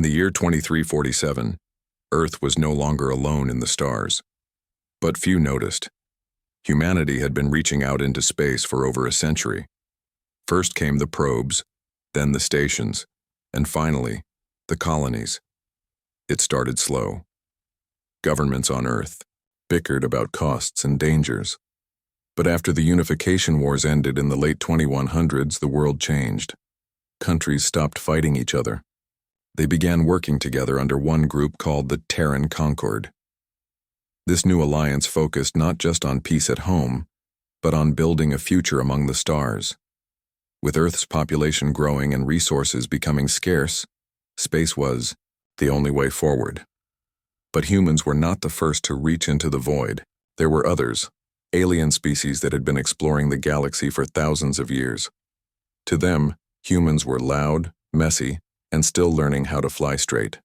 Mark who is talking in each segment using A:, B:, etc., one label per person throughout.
A: the year 2347, Earth was no longer alone in the stars. But few noticed. Humanity had been reaching out into space for over a century. First came the probes, then the stations, and finally, the colonies. It started slow. Governments on Earth bickered about costs and dangers. But after the unification wars ended in the late 2100s, the world changed. Countries stopped fighting each other. They began working together under one group called the Terran Concord. This new alliance focused not just on peace at home, but on building a future among the stars. With Earth's population growing and resources becoming scarce, space was the only way forward. But humans were not the first to reach into the void. There were others, alien species that had been exploring the galaxy for thousands of years. To them, humans were loud, messy, and still learning how to fly straight.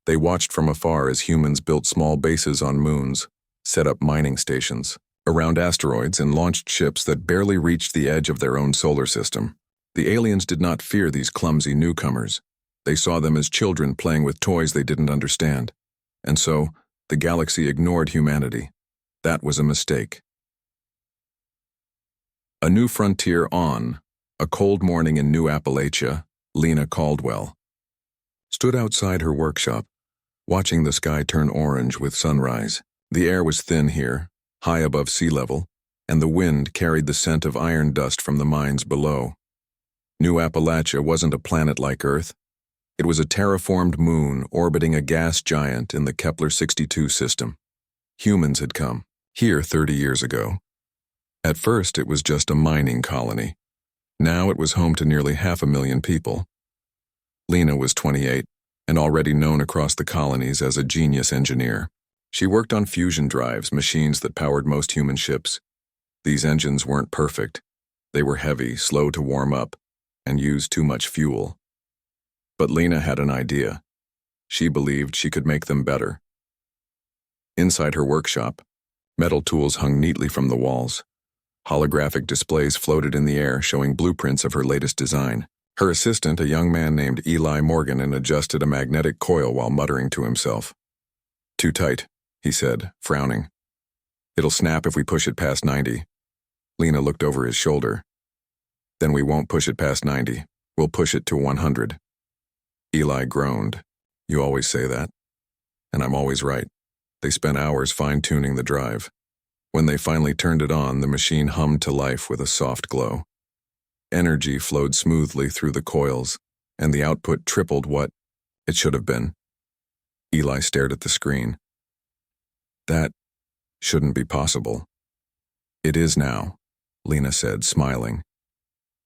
A: They watched from afar as humans built small bases on moons, set up mining stations around asteroids, and launched ships that barely reached the edge of their own solar system. The aliens did not fear these clumsy newcomers. They saw them as children playing with toys they didn't understand. And so, the galaxy ignored humanity. That was a mistake. A new frontier on. A cold morning in New Appalachia, Lena Caldwell stood outside her workshop, watching the sky turn orange with sunrise. The air was thin here, high above sea level, and the wind carried the scent of iron dust from the mines below. New Appalachia wasn't a planet like Earth. It was a terraformed moon orbiting a gas giant in the Kepler-62 system. Humans had come here 30 years ago. At first, it was just a mining colony. Now it was home to nearly 500,000 people. Lena was 28 and already known across the colonies as a genius engineer. She worked on fusion drives, machines that powered most human ships. These engines weren't perfect. They were heavy, slow to warm up, and used too much fuel. But Lena had an idea. She believed she could make them better. Inside her workshop, metal tools hung neatly from the walls. Holographic displays floated in the air, showing blueprints of her latest design. Her assistant, a young man named Eli Morgan, adjusted a magnetic coil while muttering to himself. "Too tight," he said, frowning. "It'll snap if we push it past 90. Lena looked over his shoulder. "Then we won't push it past 90. We'll push it to 100. Eli groaned. "You always say that." "And I'm always right." They spent hours fine-tuning the drive. When they finally turned it on, the machine hummed to life with a soft glow. Energy flowed smoothly through the coils, and the output tripled what it should have been. Eli stared at the screen. "That shouldn't be possible." "It is now," Lena said, smiling.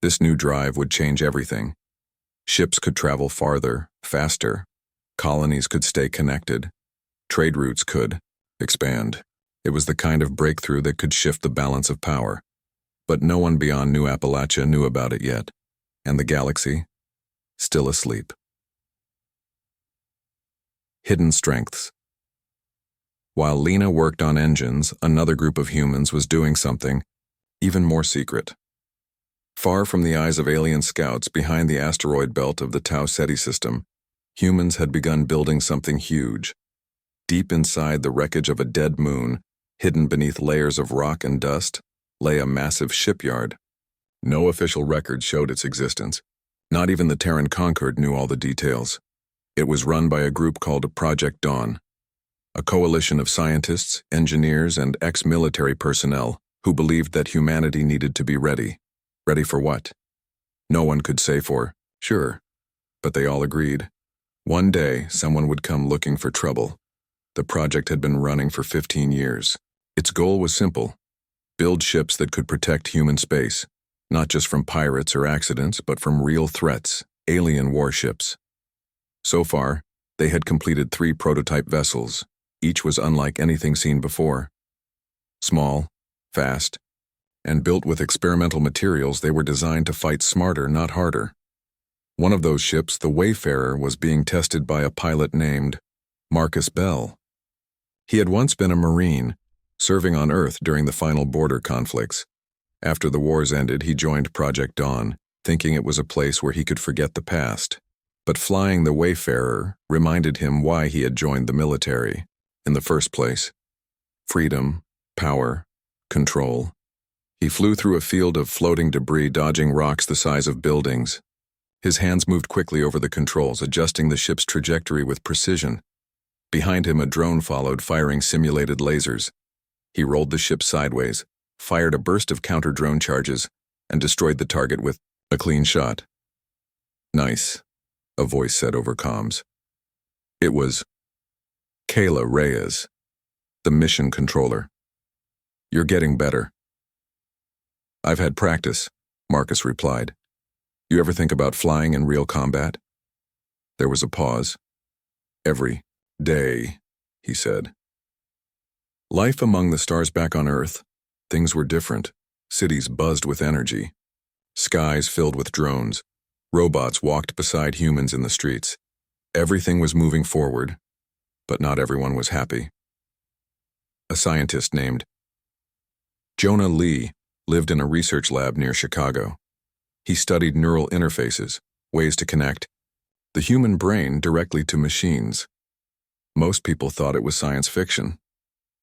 A: This new drive would change everything. Ships could travel farther, faster. Colonies could stay connected. Trade routes could expand. It was the kind of breakthrough that could shift the balance of power. But no one beyond New Appalachia knew about it yet, and the galaxy, still asleep. Hidden strengths. While Lena worked on engines, another group of humans was doing something even more secret. Far from the eyes of alien scouts behind the asteroid belt of the Tau Ceti system, humans had begun building something huge. Deep inside the wreckage of a dead moon, hidden beneath layers of rock and dust, lay a massive shipyard. No official record showed its existence. Not even the Terran Concord knew all the details. It was run by a group called Project Dawn, a coalition of scientists, engineers, and ex-military personnel who believed that humanity needed to be ready. Ready for what? No one could say for sure, but they all agreed. One day, someone would come looking for trouble. The project had been running for 15 years. Its goal was simple: build ships that could protect human space, not just from pirates or accidents, but from real threats, alien warships. So far, they had completed 3 prototype vessels. Each was unlike anything seen before. Small, fast, and built with experimental materials, they were designed to fight smarter, not harder. One of those ships, the Wayfarer, was being tested by a pilot named Marcus Bell. He had once been a Marine, serving on Earth during the final border conflicts. After the wars ended, he joined Project Dawn, thinking it was a place where he could forget the past. But flying the Wayfarer reminded him why he had joined the military in the first place. Freedom, power, control. He flew through a field of floating debris, dodging rocks the size of buildings. His hands moved quickly over the controls, adjusting the ship's trajectory with precision. Behind him, a drone followed, firing simulated lasers. He rolled the ship sideways, fired a burst of counter-drone charges, and destroyed the target with a clean shot. "Nice," a voice said over comms. It was Kayla Reyes, the mission controller. "You're getting better." "I've had practice," Marcus replied. "You ever think about flying in real combat?" There was a pause. "Every day," he said. Life among the stars back on Earth. Things were different. Cities buzzed with energy. Skies filled with drones. Robots walked beside humans in the streets. Everything was moving forward, but not everyone was happy. A scientist named Jonah Lee lived in a research lab near Chicago. He studied neural interfaces, ways to connect the human brain directly to machines. Most people thought it was science fiction.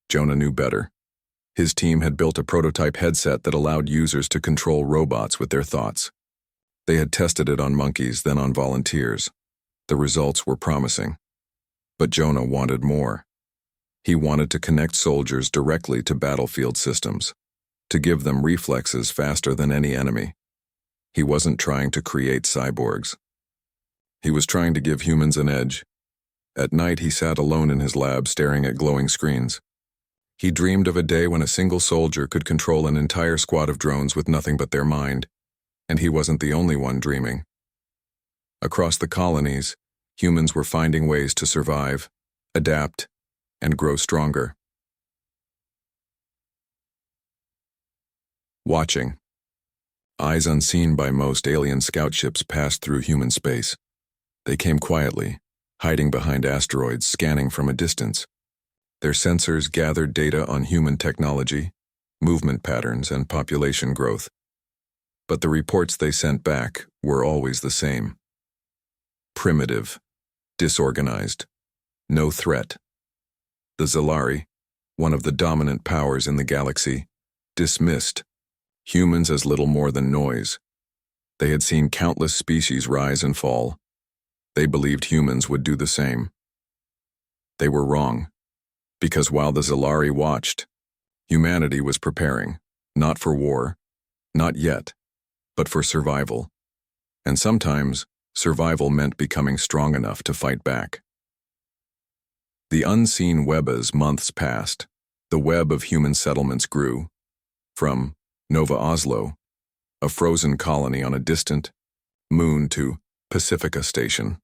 A: Jonah knew better. His team had built a prototype headset that allowed users to control robots with their thoughts. They had tested it on monkeys, then on volunteers. The results were promising. But Jonah wanted more. He wanted to connect soldiers directly to battlefield systems, to give them reflexes faster than any enemy. He wasn't trying to create cyborgs. He was trying to give humans an edge. At night, he sat alone in his lab, staring at glowing screens. He dreamed of a day when a single soldier could control an entire squad of drones with nothing but their mind, and he wasn't the only one dreaming. Across the colonies, humans were finding ways to survive, adapt, and grow stronger. Watching. Eyes unseen by most, alien scout ships passed through human space. They came quietly, hiding behind asteroids, scanning from a distance. Their sensors gathered data on human technology, movement patterns, and population growth. But the reports they sent back were always the same. Primitive, disorganized, no threat. The Zalari, one of the dominant powers in the galaxy, dismissed humans as little more than noise. They had seen countless species rise and fall. They believed humans would do the same. They were wrong, because while the Zalari watched, humanity was preparing, not for war, not yet, but for survival. And sometimes, survival meant becoming strong enough to fight back. The unseen web. As months passed, the web of human settlements grew. From Nova Oslo, a frozen colony on a distant moon, to Pacifica Station,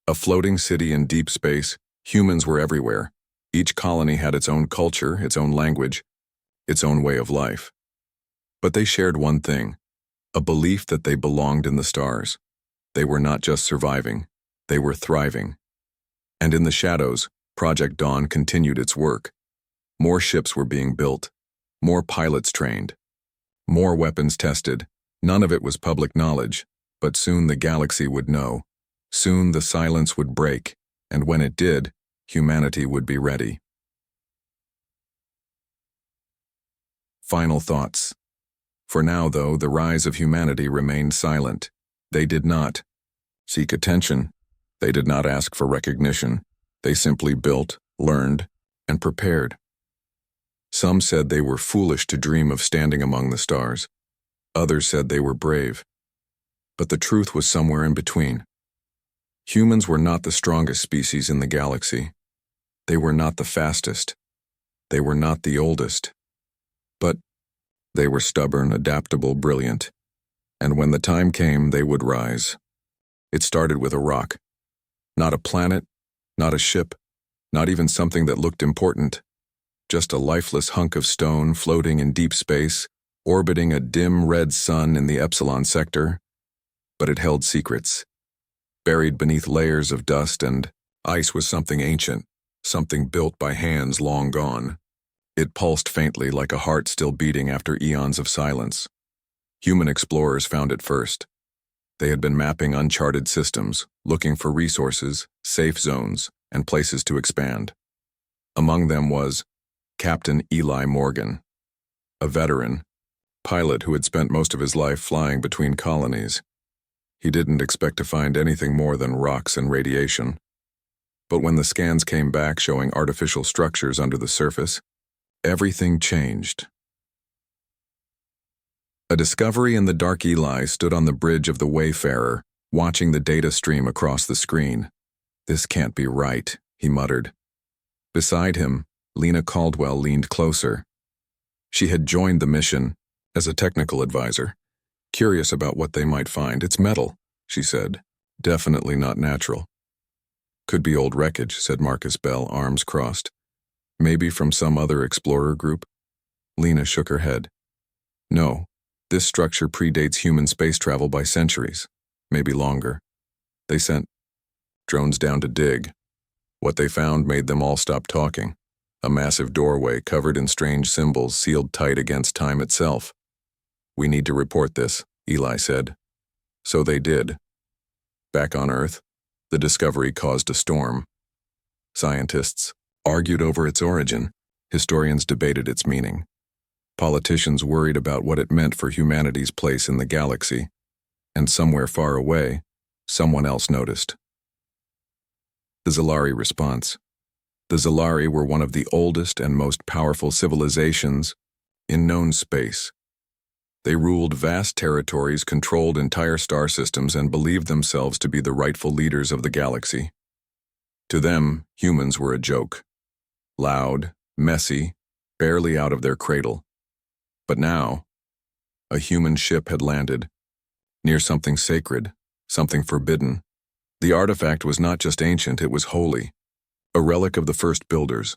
A: a floating city in deep space. Humans were everywhere. Each colony had its own culture, its own language, its own way of life. But they shared one thing, a belief that they belonged in the stars. They were not just surviving, they were thriving. And in the shadows, Project Dawn continued its work. More ships were being built, more pilots trained, more weapons tested. None of it was public knowledge, but soon the galaxy would know. Soon the silence would break, and when it did, humanity would be ready. Final thoughts. For now, though, the rise of humanity remained silent. They did not seek attention. They did not ask for recognition. They simply built, learned, and prepared. Some said they were foolish to dream of standing among the stars. Others said they were brave. But the truth was somewhere in between. Humans were not the strongest species in the galaxy. They were not the fastest. They were not the oldest. But they were stubborn, adaptable, brilliant. And when the time came, they would rise. It started with a rock. Not a planet, not a ship, not even something that looked important. Just a lifeless hunk of stone floating in deep space, orbiting a dim red sun in the Epsilon sector. But it held secrets. Buried beneath layers of dust and ice was something ancient, something built by hands long gone. It pulsed faintly like a heart still beating after eons of silence. Human explorers found it first. They had been mapping uncharted systems, looking for resources, safe zones, and places to expand. Among them was Captain Eli Morgan, a veteran pilot who had spent most of his life flying between colonies. He didn't expect to find anything more than rocks and radiation. But when the scans came back showing artificial structures under the surface, everything changed. A discovery in the dark. Eli stood on the bridge of the Wayfarer, watching the data stream across the screen. "This can't be right," he muttered. Beside him, Lena Caldwell leaned closer. She had joined the mission as a technical advisor, curious about what they might find. "It's metal," she said. "Definitely not natural." "Could be old wreckage," said Marcus Bell, arms crossed. "Maybe from some other explorer group?" Lena shook her head. "No, this structure predates human space travel by centuries, maybe longer. They sent drones down to dig. What they found made them all stop talking. A massive doorway covered in strange symbols sealed tight against time itself. "We need to report this," Eli said. So they did. Back on Earth, the discovery caused a storm. Scientists argued over its origin. Historians debated its meaning. Politicians worried about what it meant for humanity's place in the galaxy. And somewhere far away, someone else noticed. The Zalari response. The Zalari were one of the oldest and most powerful civilizations in known space. They ruled vast territories, controlled entire star systems, and believed themselves to be the rightful leaders of the galaxy. To them, humans were a joke. Loud, messy, barely out of their cradle. But now, a human ship had landed, near something sacred, something forbidden. The artifact was not just ancient, it was holy. A relic of the first builders,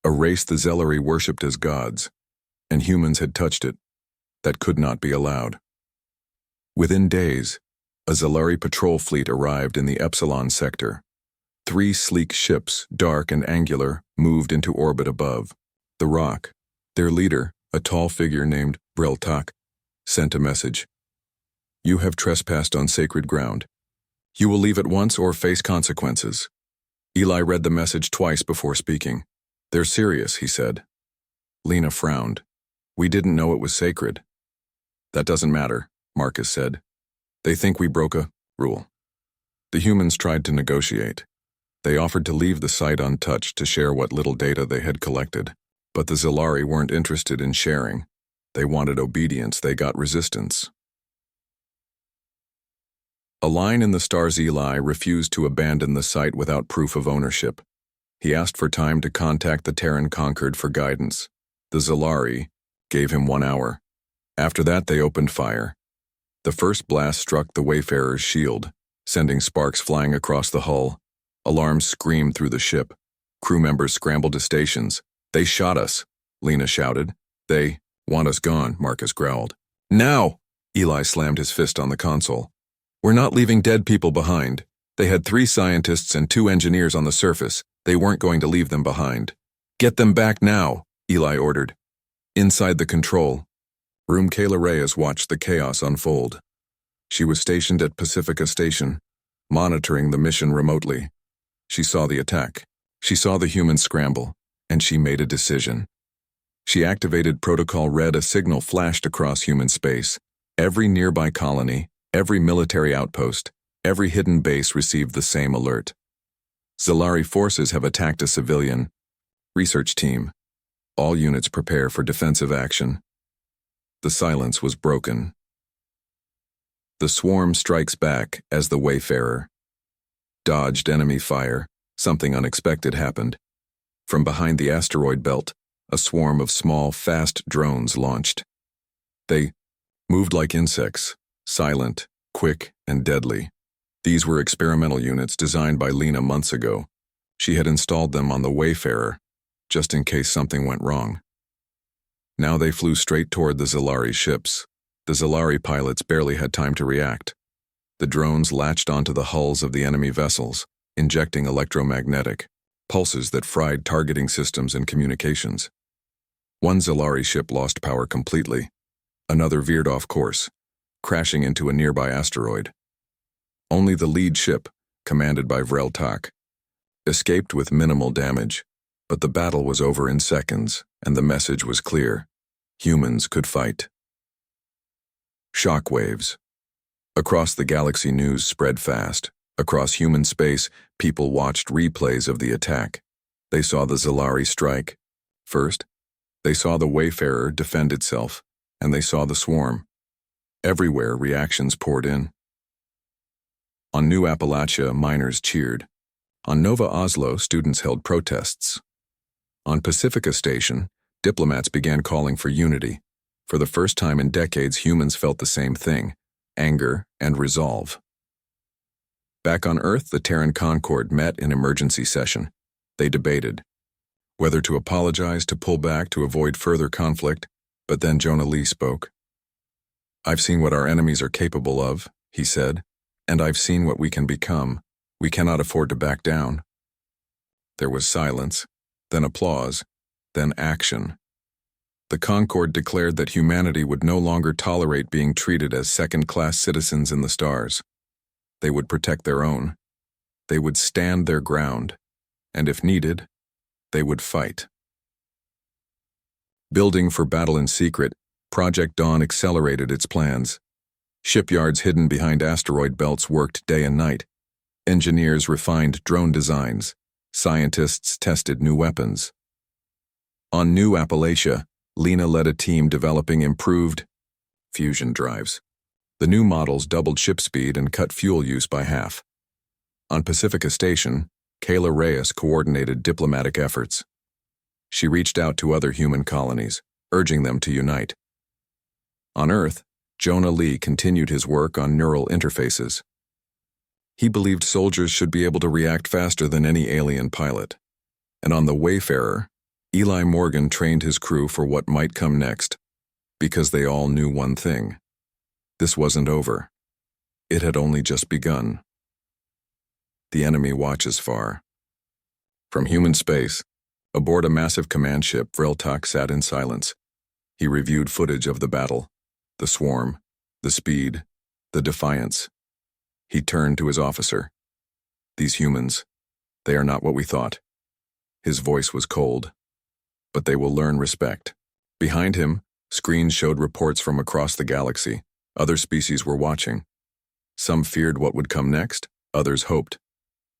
A: a race the Zalari worshipped as gods, and humans had touched it. That could not be allowed. Within days, a Zalari patrol fleet arrived in the Epsilon sector. 3 sleek ships, dark and angular, moved into orbit above. The Rock, their leader, a tall figure named Breltak, sent a message. "You have trespassed on sacred ground. You will leave at once or face consequences." Eli read the message twice before speaking. "They're serious," he said. Lena frowned. "We didn't know it was sacred." "That doesn't matter," Marcus said. "They think we broke a rule." The humans tried to negotiate. They offered to leave the site untouched to share what little data they had collected. But the Zalari weren't interested in sharing. They wanted obedience. They got resistance. A line in the stars. Eli refused to abandon the site without proof of ownership. He asked for time to contact the Terran Conquered for guidance. The Zalari gave him 1 hour. After that, they opened fire. The first blast struck the Wayfarer's shield, sending sparks flying across the hull. Alarms screamed through the ship. Crew members scrambled to stations. "They shot us," Lena shouted. "They want us gone," Marcus growled. "Now!" Eli slammed his fist on the console. "We're not leaving dead people behind. They had 3 scientists and 2 engineers on the surface. They weren't going to leave them behind. Get them back now," Eli ordered. Inside the control room, Kayla Reyes watched the chaos unfold. She was stationed at Pacifica Station, monitoring the mission remotely. She saw the attack. She saw the humans scramble, and she made a decision. She activated Protocol Red. A signal flashed across human space. Every nearby colony, every military outpost, every hidden base received the same alert. Zalari forces have attacked a civilian research team. All units prepare for defensive action. The silence was broken. The swarm strikes back as the Wayfarer dodged enemy fire. Something unexpected happened. From behind the asteroid belt, a swarm of small, fast drones launched. They moved like insects, silent, quick, and deadly. These were experimental units designed by Lena months ago. She had installed them on the Wayfarer, just in case something went wrong. Now they flew straight toward the Zalari ships. The Zalari pilots barely had time to react. The drones latched onto the hulls of the enemy vessels, injecting electromagnetic pulses that fried targeting systems and communications. One Zalari ship lost power completely. Another veered off course, crashing into a nearby asteroid. Only the lead ship, commanded by Vreltak, escaped with minimal damage, but the battle was over in seconds, and the message was clear. Humans could fight. Shockwaves. Across the galaxy, news spread fast. Across human space, people watched replays of the attack. They saw the Zalari strike. First, they saw the Wayfarer defend itself, and they saw the swarm. Everywhere, reactions poured in. On New Appalachia, miners cheered. On Nova Oslo, students held protests. On Pacifica Station, diplomats began calling for unity. For the first time in decades, humans felt the same thing: anger and resolve. Back on Earth, the Terran Concord met in emergency session. They debated whether to apologize, to pull back, to avoid further conflict, but then Jonah Lee spoke. "I've seen what our enemies are capable of," he said, "and I've seen what we can become. We cannot afford to back down." There was silence, then applause, then action. The Concord declared that humanity would no longer tolerate being treated as second-class citizens in the stars. They would protect their own. They would stand their ground, and if needed, they would fight. Building for battle in secret, Project Dawn accelerated its plans. Shipyards hidden behind asteroid belts worked day and night. Engineers refined drone designs. Scientists tested new weapons. On New Appalachia, Lena led a team developing improved fusion drives. The new models doubled ship speed and cut fuel use by half. On Pacifica Station, Kayla Reyes coordinated diplomatic efforts. She reached out to other human colonies, urging them to unite. On Earth, Jonah Lee continued his work on neural interfaces. He believed soldiers should be able to react faster than any alien pilot. And on the Wayfarer, Eli Morgan trained his crew for what might come next, because they all knew one thing: this wasn't over. It had only just begun. The enemy watches far. From human space, aboard a massive command ship, Vreltak sat in silence. He reviewed footage of the battle, the swarm, the speed, the defiance. He turned to his officer. "These humans, they are not what we thought." His voice was cold. "But they will learn respect." Behind him, screens showed reports from across the galaxy. Other species were watching. Some feared what would come next, others hoped.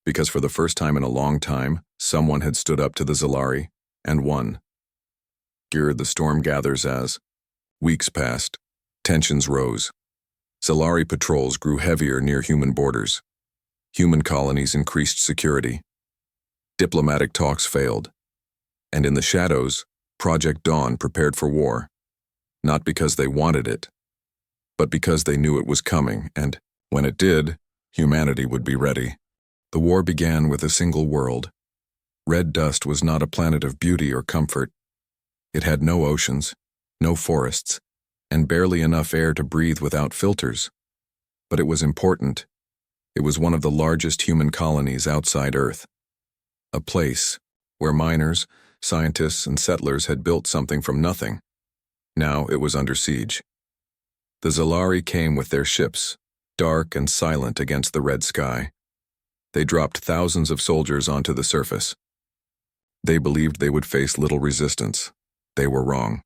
A: Because for the first time in a long time, someone had stood up to the Zalari, and won. The storm gathers as weeks passed. Tensions rose. Zalari patrols grew heavier near human borders. Human colonies increased security. Diplomatic talks failed. And in the shadows, Project Dawn prepared for war. Not because they wanted it, but because they knew it was coming, and when it did, humanity would be ready. The war began with a single world. Red Dust was not a planet of beauty or comfort. It had no oceans, no forests, and barely enough air to breathe without filters. But it was important. It was one of the largest human colonies outside Earth. A place where miners, scientists, and settlers had built something from nothing. Now it was under siege. The Zalari came with their ships, dark and silent against the red sky. They dropped thousands of soldiers onto the surface. They believed they would face little resistance. They were wrong.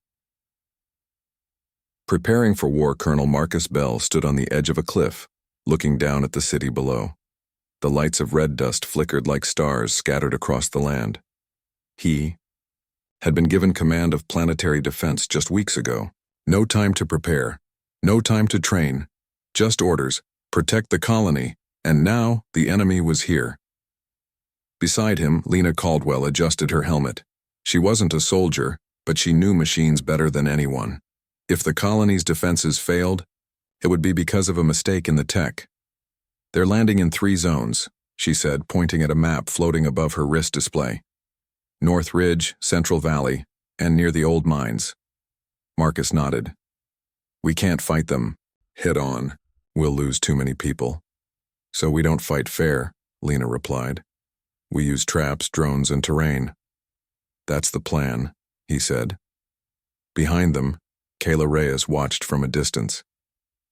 A: Preparing for war, Colonel Marcus Bell stood on the edge of a cliff, looking down at the city below. The lights of red dust flickered like stars scattered across the land. He had been given command of planetary defense just weeks ago. No time to prepare, no time to train, just orders: protect the colony, and now the enemy was here. Beside him, Lena Caldwell adjusted her helmet. She wasn't a soldier, but she knew machines better than anyone. If the colony's defenses failed, it would be because of a mistake in the tech. "They're landing in 3 zones," she said, pointing at a map floating above her wrist display. "North Ridge, Central Valley, and near the old mines." Marcus nodded. "We can't fight them head on. We'll lose too many people." "So we don't fight fair," Lena replied. "We use traps, drones, and terrain." "That's the plan," he said. Behind them, Kayla Reyes watched from a distance.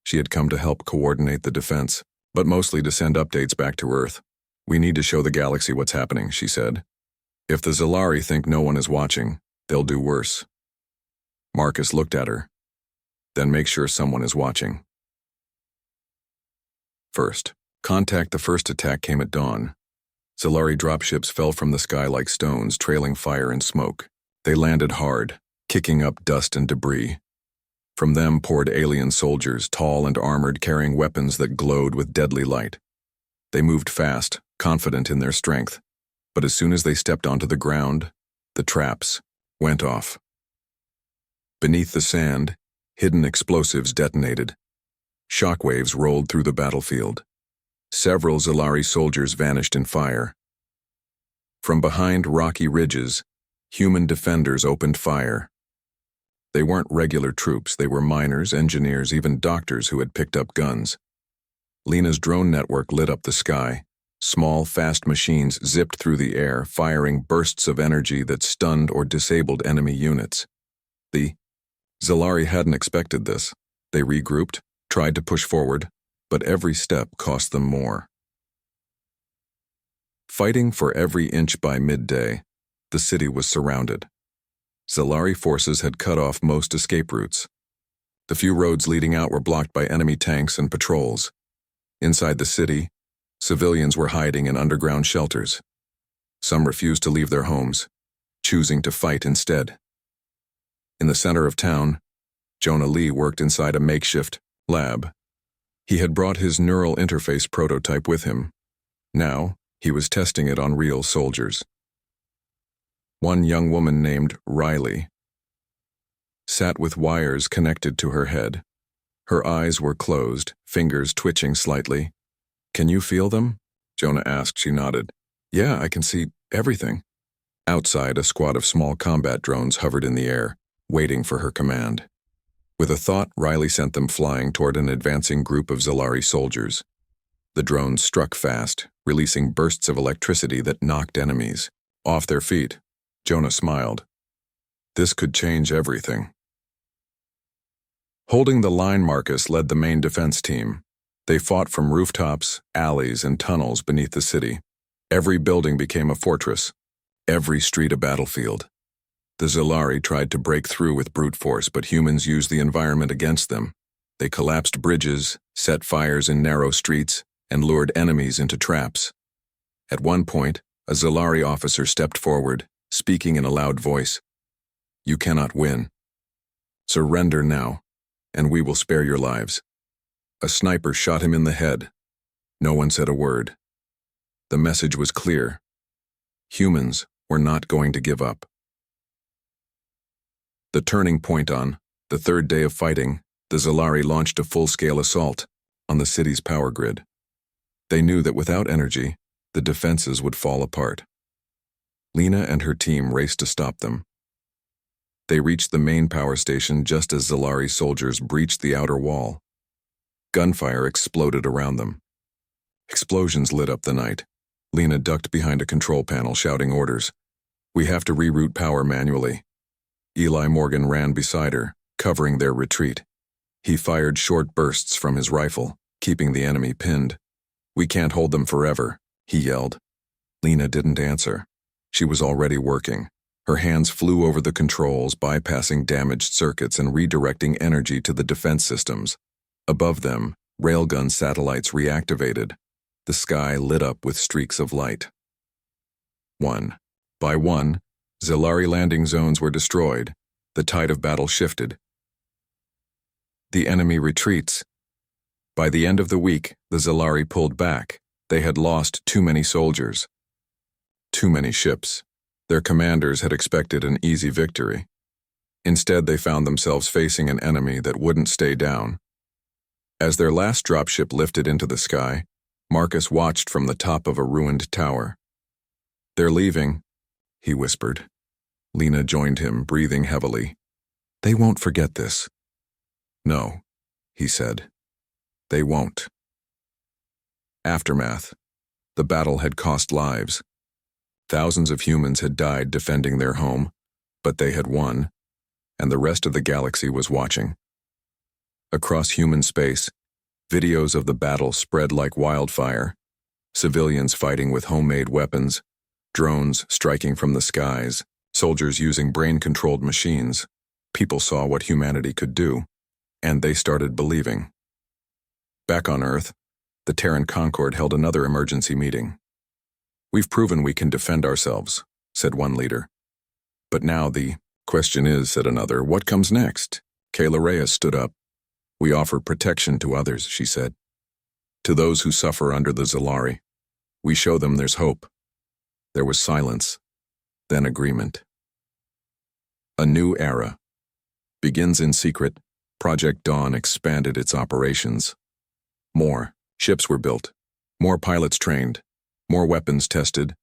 A: She had come to help coordinate the defense. but mostly to send updates back to Earth. We need to show the galaxy what's happening, she said. If the Zalari think no one is watching, they'll do worse. Marcus looked at her. Then make sure someone is watching. First, contact. The first attack came at dawn. Zalari dropships fell from the sky like stones, trailing fire and smoke. They landed hard, kicking up dust and debris. From them poured alien soldiers, tall and armored, carrying weapons that glowed with deadly light. They moved fast, confident in their strength, but as soon as they stepped onto the ground, the traps went off. Beneath the sand, hidden explosives detonated. Shockwaves rolled through the battlefield. Several Zalari soldiers vanished in fire. From behind rocky ridges, human defenders opened fire. They weren't regular troops, they were miners, engineers, even doctors who had picked up guns. Lena's drone network lit up the sky. Small, fast machines zipped through the air, firing bursts of energy that stunned or disabled enemy units. The Zalari hadn't expected this. They regrouped, tried to push forward, but every step cost them more. Fighting for every inch. By midday, the city was surrounded. Zalari forces had cut off most escape routes. The few roads leading out were blocked by enemy tanks and patrols. Inside the city, civilians were hiding in underground shelters. Some refused to leave their homes, choosing to fight instead. In the center of town, Jonah Lee worked inside a makeshift lab. He had brought his neural interface prototype with him. Now, he was testing it on real soldiers. One young woman named Riley sat with wires connected to her head. Her eyes were closed, fingers twitching slightly. "Can you feel them?" Jonah asked. She nodded. "Yeah, I can see everything." Outside, a squad of small combat drones hovered in the air, waiting for her command. With a thought, Riley sent them flying toward an advancing group of Zalari soldiers. The drones struck fast, releasing bursts of electricity that knocked enemies off their feet. Jonah smiled. This could change everything. Holding the line, Marcus led the main defense team. They fought from rooftops, alleys, and tunnels beneath the city. Every building became a fortress, every street a battlefield. The Zalari tried to break through with brute force, but humans used the environment against them. They collapsed bridges, set fires in narrow streets, and lured enemies into traps. At one point, a Zalari officer stepped forward, speaking in a loud voice. "You cannot win. Surrender now, and we will spare your lives." A sniper shot him in the head. No one said a word. The message was clear. Humans were not going to give up. The turning point. On the third day of fighting, the Zalari launched a full-scale assault on the city's power grid. They knew that without energy, the defenses would fall apart. Lena and her team raced to stop them. They reached the main power station just as Zalari soldiers breached the outer wall. Gunfire exploded around them. Explosions lit up the night. Lena ducked behind a control panel, shouting orders. "We have to reroute power manually." Eli Morgan ran beside her, covering their retreat. He fired short bursts from his rifle, keeping the enemy pinned. "We can't hold them forever," he yelled. Lena didn't answer. She was already working. Her hands flew over the controls, bypassing damaged circuits and redirecting energy to the defense systems. Above them, railgun satellites reactivated. The sky lit up with streaks of light. One by one, Zalari landing zones were destroyed. The tide of battle shifted. The enemy retreats. By the end of the week, the Zalari pulled back. They had lost too many soldiers. Too many ships. Their commanders had expected an easy victory. Instead, they found themselves facing an enemy that wouldn't stay down. As their last dropship lifted into the sky, Marcus watched from the top of a ruined tower. "They're leaving," he whispered. Lena joined him, breathing heavily. "They won't forget this." "No," he said. "They won't." Aftermath. The battle had cost lives. Thousands of humans had died defending their home, but they had won, and the rest of the galaxy was watching. Across human space, Videos of the battle spread like wildfire. Civilians fighting with homemade weapons, drones striking from the skies, soldiers using brain-controlled machines. People saw what humanity could do, and they started believing. Back on Earth, the Terran Concord held another emergency meeting. "We've proven we can defend ourselves," said one leader. "But now the question is," said another, "what comes next?" Kayla Reyes stood up. "We offer protection to others," she said. "To those who suffer under the Zalari. We show them there's hope." There was silence, then agreement. A new era. Begins in secret, Project Dawn expanded its operations. More ships were built, more pilots trained, more weapons tested.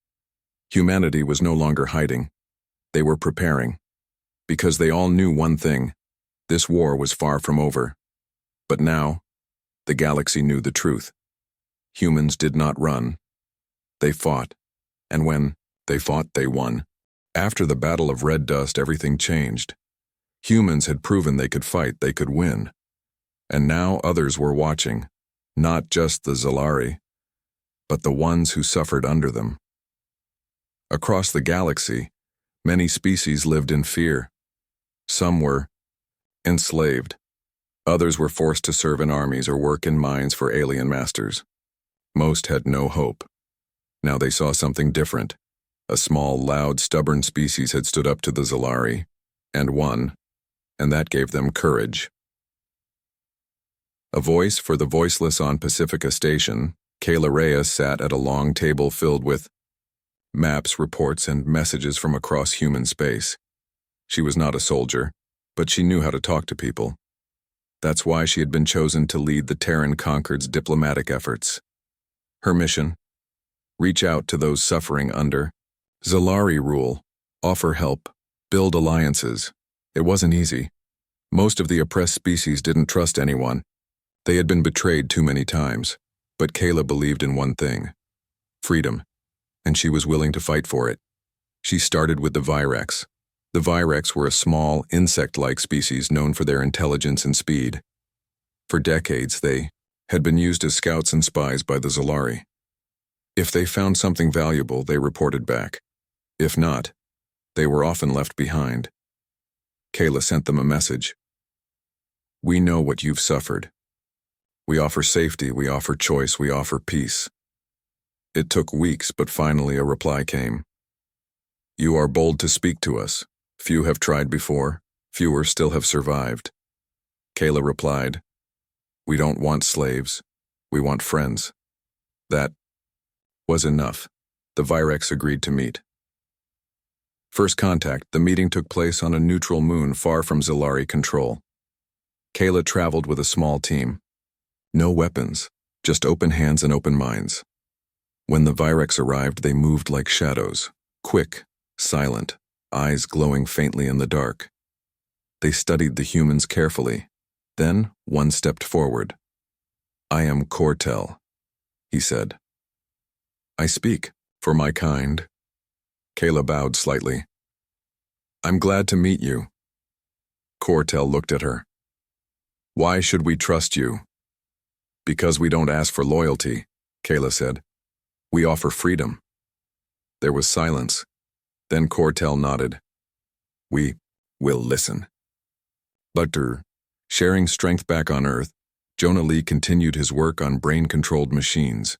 A: Humanity was no longer hiding. They were preparing. Because they all knew one thing: this war was far from over. But now, the galaxy knew the truth. Humans did not run. They fought. And when they fought, they won. After the Battle of Red Dust, everything changed. Humans had proven they could fight, they could win. And now others were watching, not just the Zalari, but the ones who suffered under them. Across the galaxy, many species lived in fear. Some were enslaved. Others were forced to serve in armies or work in mines for alien masters. Most had no hope. Now they saw something different. A small, loud, stubborn species had stood up to the Zalari, and won, and that gave them courage. A voice for the voiceless on Pacifica Station, Kayla Reyes sat at a long table filled with maps, reports, and messages from across human space. She was not a soldier, but she knew how to talk to people. That's why she had been chosen to lead the Terran Concord's diplomatic efforts. Her mission: reach out to those suffering under Zalari rule, offer help, build alliances. It wasn't easy. Most of the oppressed species didn't trust anyone. They had been betrayed too many times. But Kayla believed in one thing: freedom, and she was willing to fight for it. She started with the Virex. The Virex were a small, insect-like species known for their intelligence and speed. For decades, they had been used as scouts and spies by the Zalari. If they found something valuable, they reported back. If not, they were often left behind. Kayla sent them a message. "We know what you've suffered. We offer safety, we offer choice, we offer peace." It took weeks, but finally a reply came. "You are bold to speak to us. Few have tried before, fewer still have survived." Kayla replied, "We don't want slaves, we want friends." That was enough. The Virex agreed to meet. First contact, the meeting took place on a neutral moon far from Zalari control. Kayla traveled with a small team. No weapons, just open hands and open minds. When the Virex arrived, they moved like shadows, quick, silent, eyes glowing faintly in the dark. They studied the humans carefully. Then one stepped forward. "I am Cortel," he said. "I speak for my kind." Kayla bowed slightly. "I'm glad to meet you." Cortel looked at her. "Why should we trust you?" "Because we don't ask for loyalty," Kayla said. "We offer freedom." There was silence. Then Cortel nodded. "We will listen." Later, sharing strength back on Earth, Jonah Lee continued his work on brain-controlled machines.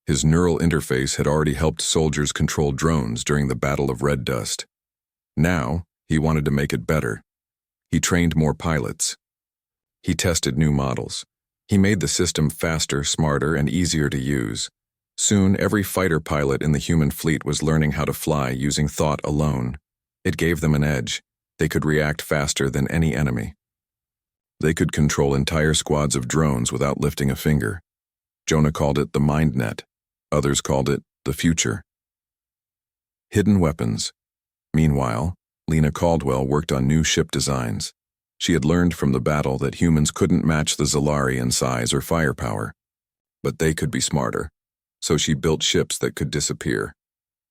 A: His neural interface had already helped soldiers control drones during the Battle of Red Dust. Now, he wanted to make it better. He trained more pilots. He tested new models. He made the system faster, smarter, and easier to use. Soon, every fighter pilot in the human fleet was learning how to fly using thought alone. It gave them an edge. They could react faster than any enemy. They could control entire squads of drones without lifting a finger. Jonah called it the mind net. Others called it the future. Hidden weapons. Meanwhile, Lena Caldwell worked on new ship designs. She had learned from the battle that humans couldn't match the Zalari in size or firepower. But they could be smarter. So she built ships that could disappear.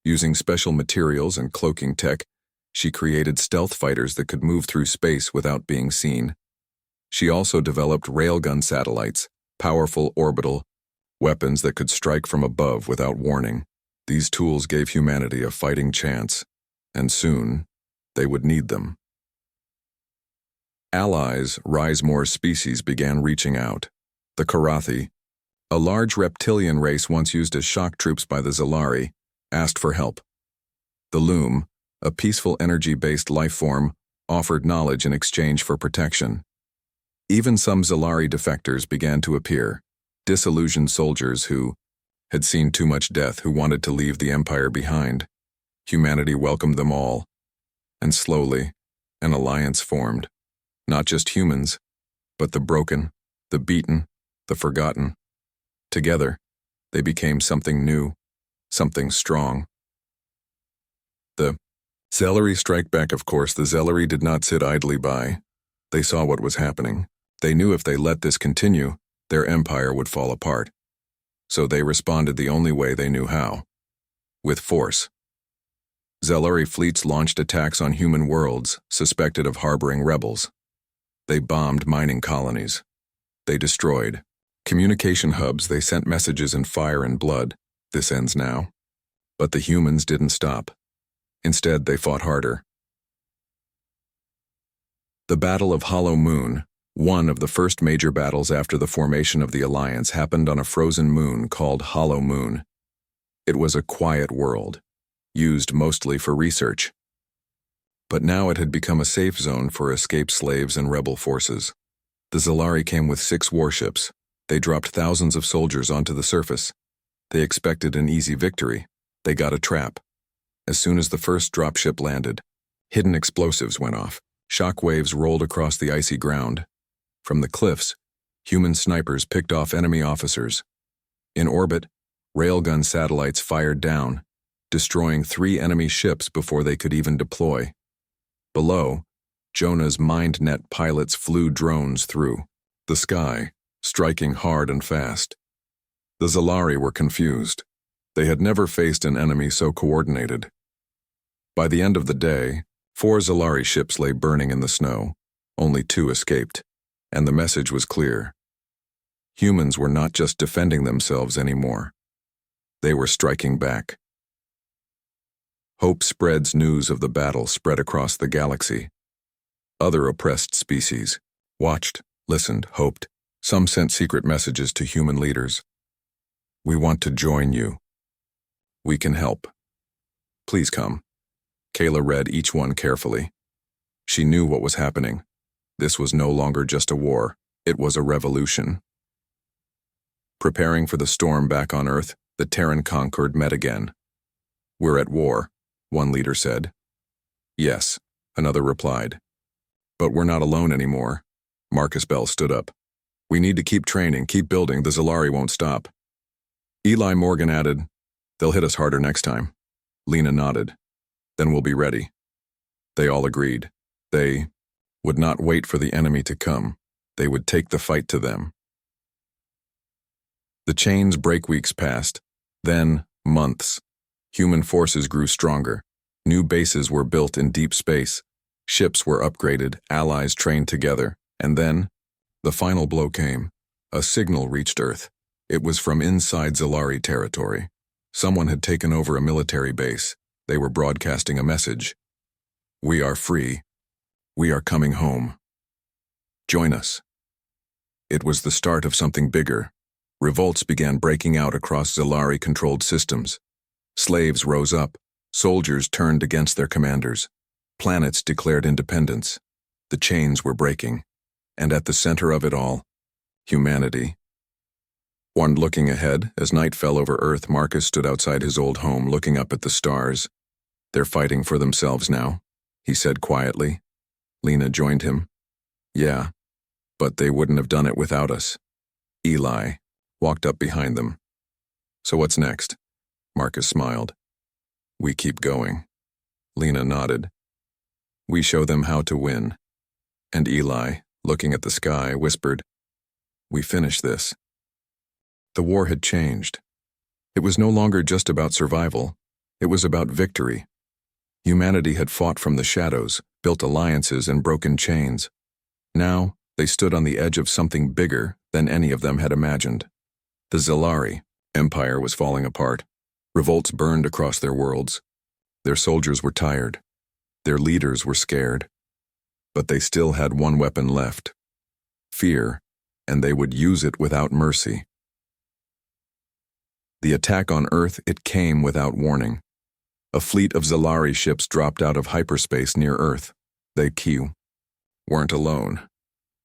A: Using special materials and cloaking tech, she created stealth fighters that could move through space without being seen. She also developed railgun satellites powerful orbital weapons that could strike from above without warning. These tools gave humanity a fighting chance, and soon they would need them. Allies, Rise-More species began reaching out. The Karathi, a large reptilian race once used as shock troops by the Zalari, asked for help. The Loom, a peaceful energy-based life form, offered knowledge in exchange for protection. Even some Zalari defectors began to appear, disillusioned soldiers who had seen too much death, who wanted to leave the Empire behind. Humanity welcomed them all, and slowly, an alliance formed. Not just humans, but the broken, the beaten, the forgotten. Together, they became something new, something strong. The Zelari strike back. Of course, the Zelari did not sit idly by. They saw what was happening. They knew if they let this continue, their empire would fall apart. So they responded the only way they knew how: with force. Zelari fleets launched attacks on human worlds suspected of harboring rebels. They bombed mining colonies. They destroyed communication hubs. They sent messages in fire and blood. This ends now. But the humans didn't stop. Instead, they fought harder. The Battle of Hollow Moon, one of the first major battles after the formation of the Alliance, happened on a frozen moon called Hollow Moon. It was a quiet world, used mostly for research. But now it had become a safe zone for escaped slaves and rebel forces. The Zalari came with 6 warships. They dropped thousands of soldiers onto the surface. They expected an easy victory. They got a trap. As soon as the first dropship landed, hidden explosives went off. Shock waves rolled across the icy ground. From the cliffs, human snipers picked off enemy officers. In orbit, railgun satellites fired down, destroying 3 enemy ships before they could even deploy. Below, Jonah's mind-net pilots flew drones through the sky, striking hard and fast. The Zalari were confused. They had never faced an enemy so coordinated. By the end of the day, 4 Zalari ships lay burning in the snow. Only 2 escaped, and the message was clear. Humans were not just defending themselves anymore. They were striking back. Hope spreads. News of the battle spread across the galaxy. Other oppressed species watched, listened, hoped. Some sent secret messages to human leaders. "We want to join you. We can help. Please come." Kayla read each one carefully. She knew what was happening. This was no longer just a war. It was a revolution. Preparing for the storm back on Earth, the Terran Concord met again. "We're at war," one leader said. "Yes," another replied. "But we're not alone anymore." Marcus Bell stood up. "We need to keep training, keep building. The Zalari won't stop." Eli Morgan added, "They'll hit us harder next time." Lena nodded. "Then we'll be ready." They all agreed. They would not wait for the enemy to come. They would take the fight to them. The chains break. Weeks passed, then months. Human forces grew stronger. New bases were built in deep space. Ships were upgraded, allies trained together, and then the final blow came. A signal reached Earth. It was from inside Zalari territory. Someone had taken over a military base. They were broadcasting a message. "We are free. We are coming home. Join us." It was the start of something bigger. Revolts began breaking out across Zalari-controlled systems. Slaves rose up. Soldiers turned against their commanders. Planets declared independence. The chains were breaking. And at the center of it all, humanity. One looking ahead, as night fell over Earth, Marcus stood outside his old home looking up at the stars. "They're fighting for themselves now," he said quietly. Lena joined him. "Yeah, but they wouldn't have done it without us." Eli walked up behind them. "So what's next?" Marcus smiled. "We keep going." Lena nodded. "We show them how to win." And Eli, looking at the sky, whispered, "We finish this." The war had changed. It was no longer just about survival. It was about victory. Humanity had fought from the shadows, built alliances and broken chains. Now, They stood on the edge of something bigger than any of them had imagined. The Zalari Empire was falling apart. Revolts burned across their worlds. Their soldiers were tired. Their leaders were scared. But they still had one weapon left: fear, and they would use it without mercy. The attack on Earth, it came without warning. A fleet of Zalari ships dropped out of hyperspace near Earth. They weren't alone.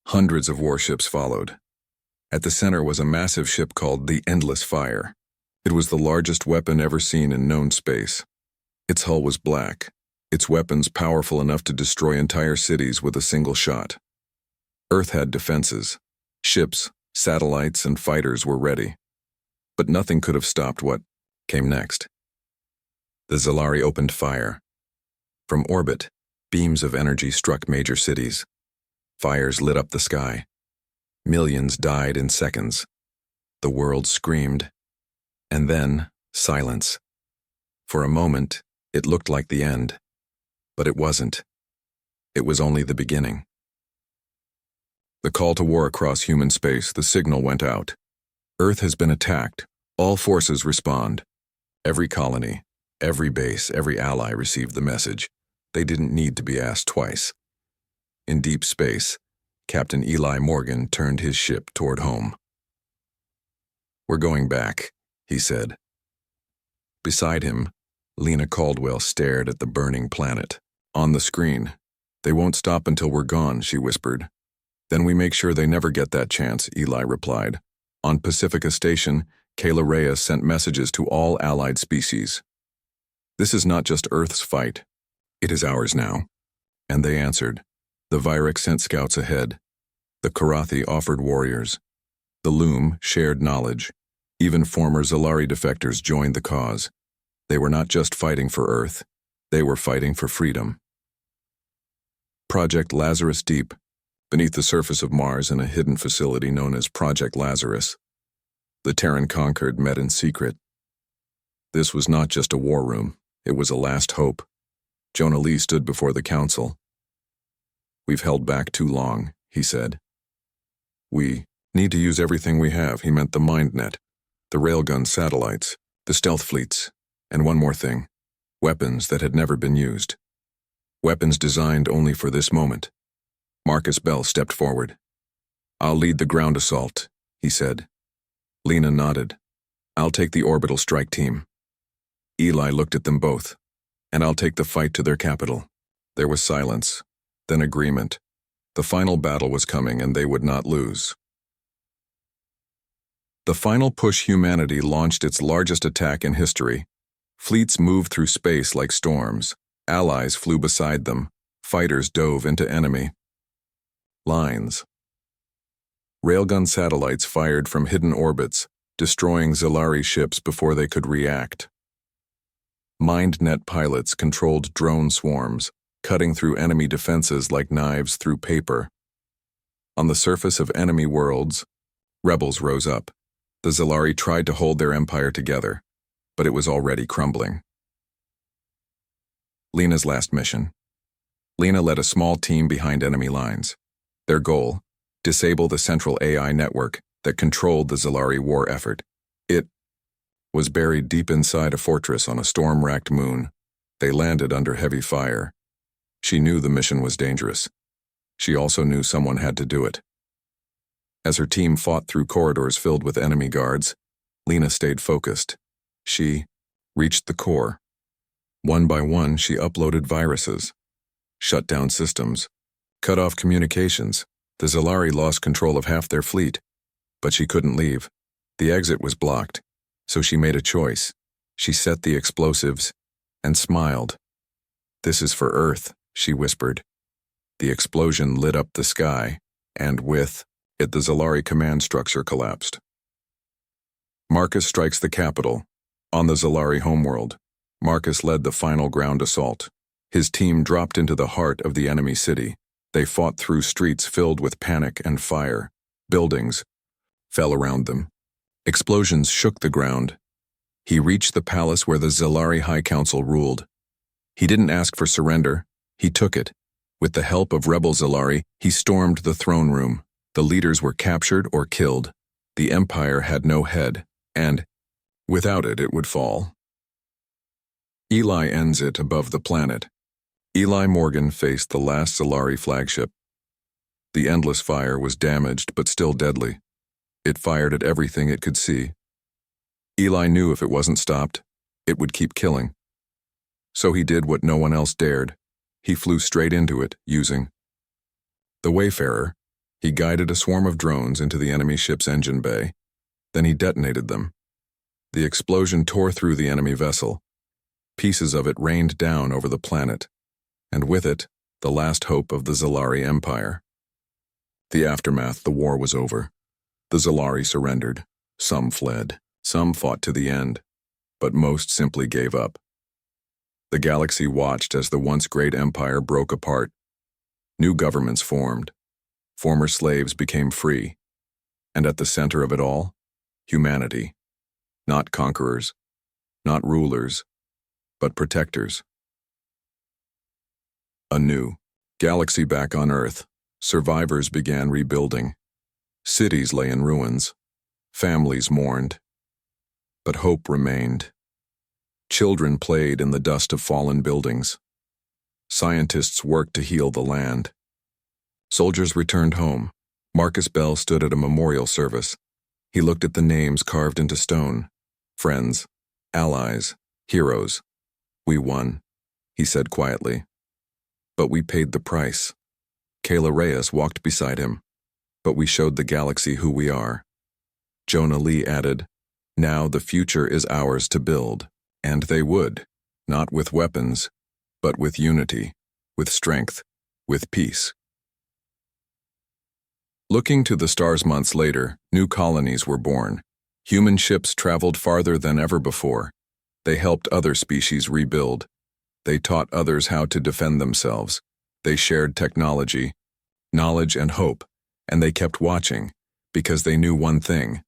A: Hundreds of warships followed. At the center was a massive ship called the Endless Fire. It was the largest weapon ever seen in known space. Its hull was black, its weapons powerful enough to destroy entire cities with a single shot. Earth had defenses. Ships, satellites, and fighters were ready. But nothing could have stopped what came next. The Zalari opened fire. From orbit, beams of energy struck major cities. Fires lit up the sky. Millions died in seconds. The world screamed. And then, silence. For a moment, it looked like the end. But it wasn't. It was only the beginning. The call to war across human space, the signal went out. Earth has been attacked. All forces respond. Every colony, every base, every ally received the message. They didn't need to be asked twice. In deep space, Captain Eli Morgan turned his ship toward home. "We're going back," he said. Beside him, Lena Caldwell stared at the burning planet. On the screen, "They won't stop until we're gone," she whispered. "Then we make sure they never get that chance," Eli replied. On Pacifica Station, Kayla Reyes sent messages to all allied species. "This is not just Earth's fight. It is ours now." And they answered. The Vyrek sent scouts ahead. The Karathi offered warriors. The Loom shared knowledge. Even former Zalari defectors joined the cause. They were not just fighting for Earth. They were fighting for freedom. Project Lazarus Deep. Beneath the surface of Mars in a hidden facility known as Project Lazarus, the Terran conquered met in secret. This was not just a war room. It was a last hope. Jonah Lee stood before the council. "We've held back too long," he said. "We need to use everything we have." He meant the mind net, the railgun satellites, the stealth fleets, and one more thing: weapons that had never been used. Weapons designed only for this moment. Marcus Bell stepped forward. "I'll lead the ground assault," he said. Lena nodded. "I'll take the orbital strike team." Eli looked at them both. "And I'll take the fight to their capital." There was silence, then agreement. The final battle was coming, and they would not lose. The final push humanity launched its largest attack in history. Fleets moved through space like storms. Allies flew beside them. Fighters dove into enemy lines. Railgun satellites fired from hidden orbits, destroying Zalari ships before they could react. MindNet pilots controlled drone swarms, cutting through enemy defenses like knives through paper. On the surface of enemy worlds, rebels rose up. The Zalari tried to hold their empire together, but it was already crumbling. Lena's last mission. Lena led a small team behind enemy lines. Their goal: disable the central AI network that controlled the Zalari war effort. It was buried deep inside a fortress on a storm-racked moon. They landed under heavy fire. She knew the mission was dangerous. She also knew someone had to do it. As her team fought through corridors filled with enemy guards, Lena stayed focused. She reached the core. One by one, she uploaded viruses, shut down systems, cut off communications. The Zalari lost control of half their fleet, but she couldn't leave. The exit was blocked, so she made a choice. She set the explosives and smiled. "This is for Earth," she whispered. The explosion lit up the sky, and with it the Zalari command structure collapsed. Marcus strikes the capital. On the Zalari homeworld, Marcus led the final ground assault. His team dropped into the heart of the enemy city. They fought through streets filled with panic and fire. Buildings fell around them. Explosions shook the ground. He reached the palace where the Zalari High Council ruled. He didn't ask for surrender. He took it, With the help of rebel Zalari, he stormed the throne room. The leaders were captured or killed. The empire had no head, and, without it, it would fall. Eli ends it above the planet. Eli Morgan faced the last Zalari flagship. The endless fire was damaged but still deadly. It fired at everything it could see. Eli knew if it wasn't stopped, it would keep killing. So he did what no one else dared. He flew straight into it, using the Wayfarer. He guided a swarm of drones into the enemy ship's engine bay. Then he detonated them. The explosion tore through the enemy vessel. Pieces of it rained down over the planet, and with it, the last hope of the Zalari Empire. The aftermath, the war was over. The Zalari surrendered. Some fled. Some fought to the end, but most simply gave up. The galaxy watched as the once great empire broke apart. New governments formed. Former slaves became free. And at the center of it all, humanity. Not conquerors, not rulers, but protectors. A new galaxy back on Earth. Survivors began rebuilding. Cities lay in ruins. Families mourned. But hope remained. Children played in the dust of fallen buildings. Scientists worked to heal the land. Soldiers returned home. Marcus Bell stood at a memorial service. He looked at the names carved into stone. Friends, allies, heroes. We won, he said quietly. But we paid the price. Kayla Reyes walked beside him. But we showed the galaxy who we are. Jonah Lee added, now the future is ours to build. And they would, not with weapons, but with unity, with strength, with peace. Looking to the stars months later, new colonies were born. Human ships traveled farther than ever before. They helped other species rebuild. They taught others how to defend themselves. They shared technology, knowledge, and hope, and they kept watching, because they knew one thing.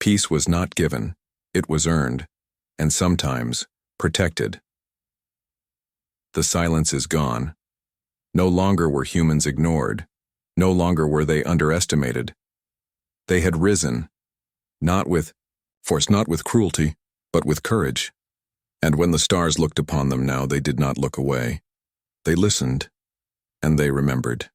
A: Peace was not given, it was earned, and sometimes protected. The silence is gone. No longer were humans ignored. No longer were they underestimated. They had risen, not with force, not with cruelty, but with courage. And when the stars looked upon them now, they did not look away. They listened, and they remembered.